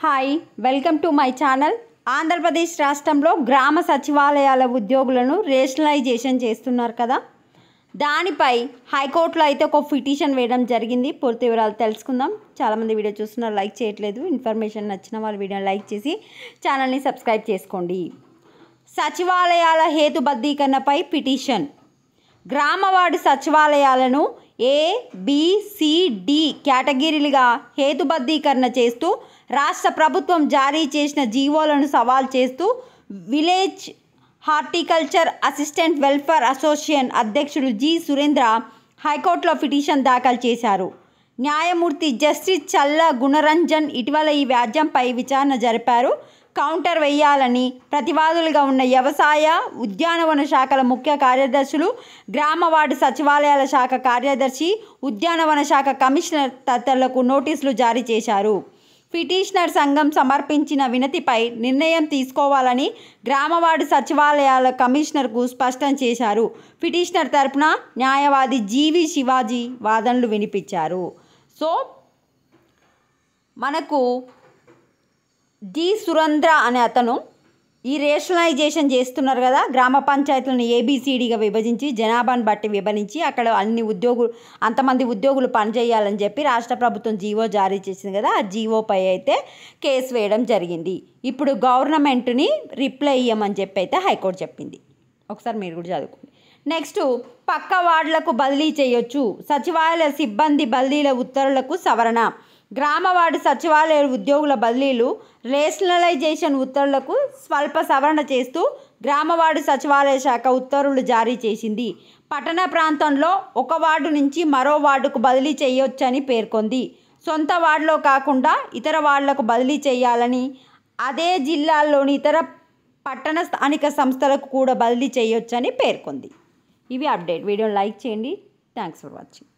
Hi welcome to my channel. Andhra Pradesh రాష్ట్రంలో గ్రామ సచివాలయాల ఉద్యోగులను రేషనలైజేషన్ చేస్తున్నారు కదా, దానిపై హైకోర్టులో అయితే ఒక పిటిషన్ వేయడం జరిగింది. పూర్తి వివరాలు తెలుసుకుందాం. చాలామంది వీడియో చూస్తున్నారు, లైక్ చేయట్లేదు. ఇన్ఫర్మేషన్ నచ్చిన వాళ్ళు వీడియోని లైక్ చేసి ఛానల్ని సబ్స్క్రైబ్ చేసుకోండి. సచివాలయాల హేతుబద్ధీకరణపై పిటిషన్. గ్రామవార్డు సచివాలయాలను ABCD కేటగిరీలుగా హేతుబద్ధీకరణ చేస్తూ రాష్ట్ర ప్రభుత్వం జారీ చేసిన జీవోలను సవాల్ చేస్తూ village horticulture assistant welfare association అధ్యక్షుడు జి సురేంద్ర హైకోర్టులో పిటిషన్ దాఖలు చేశారు. న్యాయమూర్తి జస్టిస్ చల్ల గుణరంజన్ ఇటీవల ఈ వ్యాజ్యంపై విచారణ జరిపారు. కౌంటర్ వేయాలని ప్రతివాదులుగా ఉన్న వ్యవసాయ, ఉద్యానవన శాఖల ముఖ్య కార్యదర్శులు, గ్రామ వార్డు సచివాలయాల శాఖ కార్యదర్శి, ఉద్యానవన శాఖ కమిషనర్ తదితరులకు నోటీసులు జారీ చేశారు. పిటిషనర్ సంఘం సమర్పించిన వినతిపై నిర్ణయం తీసుకోవాలని గ్రామవార్డు సచివాలయాల కమిషనర్కు స్పష్టం చేశారు. పిటిషనర్ తరపున న్యాయవాది జీవి శివాజీ వాదనలు వినిపించారు. సో మనకు జి సురేంద్ర అనే అతను ఈ రేషనలైజేషన్ చేస్తున్నారు కదా, గ్రామ పంచాయతీలను ABCDగా విభజించి జనాభాను బట్టి విభజించి అక్కడ అంతమంది ఉద్యోగులు పనిచేయాలని చెప్పి రాష్ట్ర ప్రభుత్వం జీవో జారీ చేసింది కదా, ఆ జీవోపై అయితే కేసు వేయడం జరిగింది. ఇప్పుడు గవర్నమెంట్ని రిప్లై ఇవ్వమని చెప్పి అయితే హైకోర్టు చెప్పింది. ఒకసారి మీరు కూడా చదువుకోండి. నెక్స్ట్, పక్క వార్డులకు బదిలీ చేయొచ్చు. సచివాలయ సిబ్బంది బదిలీల ఉత్తర్వులకు సవరణ. గ్రామ వార్డు సచివాలయ ఉద్యోగుల బదిలీలు రేషనలైజేషన్ ఉత్తర్వులకు స్వల్ప సవరణ చేస్తూ గ్రామ వార్డు సచివాలయ శాఖ ఉత్తర్వులు జారీ చేసింది. పట్టణ ప్రాంతంలో ఒక వార్డు నుంచి మరో వార్డుకు బదిలీ చేయొచ్చని పేర్కొంది. సొంత వార్డులో కాకుండా ఇతర వార్డులకు బదిలీ చేయాలని, అదే జిల్లాల్లోని ఇతర పట్టణ స్థానిక సంస్థలకు కూడా బదిలీ చేయొచ్చని పేర్కొంది. ఇవి అప్డేట్. వీడియోని లైక్ చేయండి. Thanks for watching.